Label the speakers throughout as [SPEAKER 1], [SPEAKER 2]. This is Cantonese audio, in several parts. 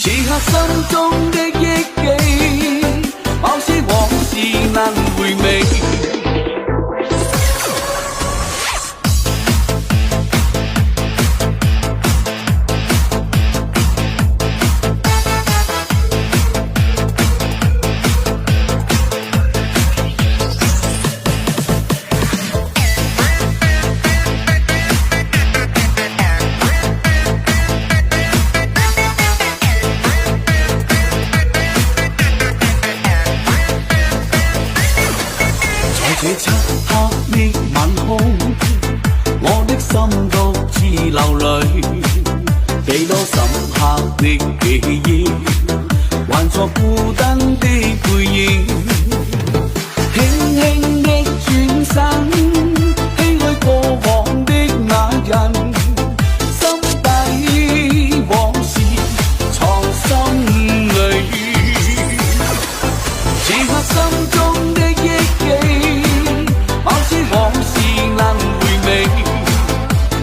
[SPEAKER 1] 此刻心中的憶記，某些往事能回味。這漆黑的晚空，我的心獨自流淚，幾多深刻的記憶，還作孤單的背影，輕輕的轉身，輕去過往的那人，心底往事藏心裏，此刻心中的憶記。某些往事能回味，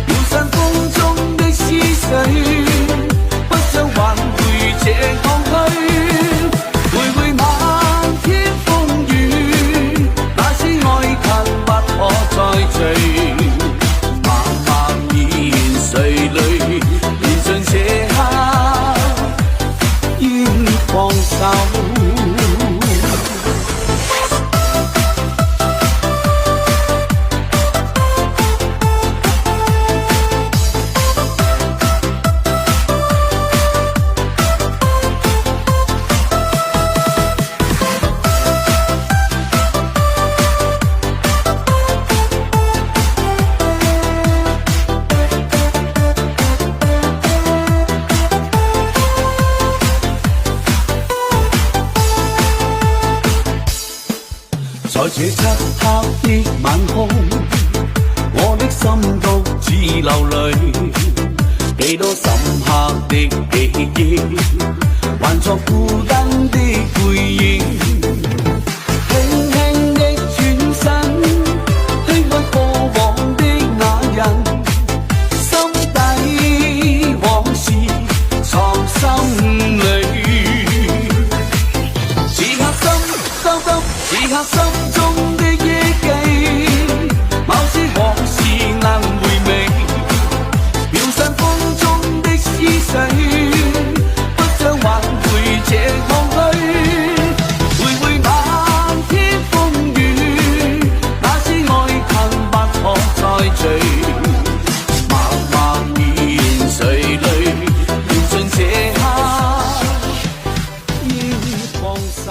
[SPEAKER 1] 搖散風中的思緒，不想挽回這抗拒。回回漫天風雨，那些愛恨不可再聚。茫茫然誰淚，緣盡這刻應放手。在這漆黑的晚空，我的心獨自流淚，幾多深刻的記憶，還作孤單的背影，輕輕的轉身，輕去過往的那人，心底往事藏心裏，此刻心中的憶記，某些往事能回味，搖散風中的思緒，不想挽回這抗拒。回回漫天風雨，那些愛恨不可再聚。茫茫然垂淚，緣盡這刻應放手。